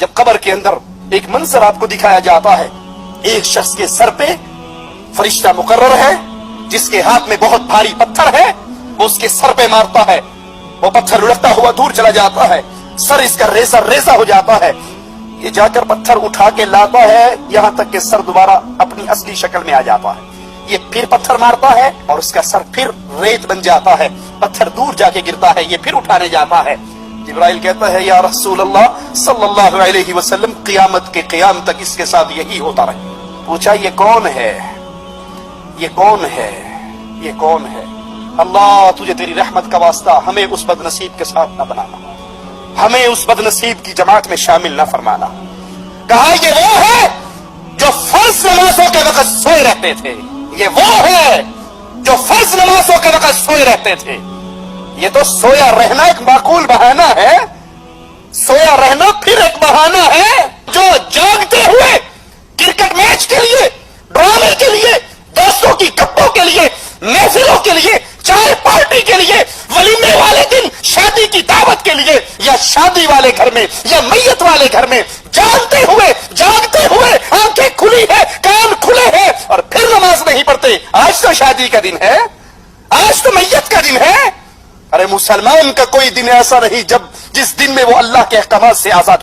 जब कब्र के अंदर एक मंजर आपको दिखाया जाता है, एक शख्स के सर पे फरिश्ता मुकर्रर है जिसके हाथ में बहुत भारी पत्थर है, वो उसके सर पे मारता है, वो पत्थर लुढ़कता हुआ दूर चला जाता है, सर इसका रेसा रेसा हो जाता है। ये जाकर पत्थर उठा के लाता है, यहां तक कि सर दोबारा अपनी असली शक्ल में आ जाता है। ये फिर पत्थर मारता है और उसका सर फिर रेत बन जाता है, पत्थर दूर जाके गिरता है, ये फिर उठाने जाता है। जिब्राइल कहता है, या रसूल अल्लाह सल्लल्लाहु अलैहि वसल्लम, क़यामत के क़याम तक इसके साथ यही होता रहे। पूछा, ये कौन है, ये कौन है, ये कौन है? अल्लाह तुझे तेरी रहमत का वास्ता हमें उस बदनसीब के साथ न बनाना, हमें उस बदनसीब की जमात में शामिल न फरमाना। कहा, ये वो है जो फर्ज नमाजों के वक्त सोए रहते थे, ये वो है जो फर्ज नमाजों के वक्त सोए रहते थे। ये तो सोया रहना एक माकूल बहाना है, सोया रहना फिर एक बहाना है। जो जागते हुए क्रिकेट मैच के लिए, ड्रामे के लिए, दोस्तों की गप्पों के लिए, महफिलों के लिए, चाय पार्टी के लिए, वलीमे वाले दिन शादी की दावत के लिए, या शादी वाले घर में या मैयत वाले घर में जानते हुए जागते हुए आंखें खुली है, कान खुले हैं और फिर नमाज नहीं पढ़ते। आज तो शादी का दिन है, आज तो मैयत का दिन है। अरे मुसलमान का कोई दिन ऐसा नहीं जिस दिन में वो अल्लाह के अहकामात से आजाद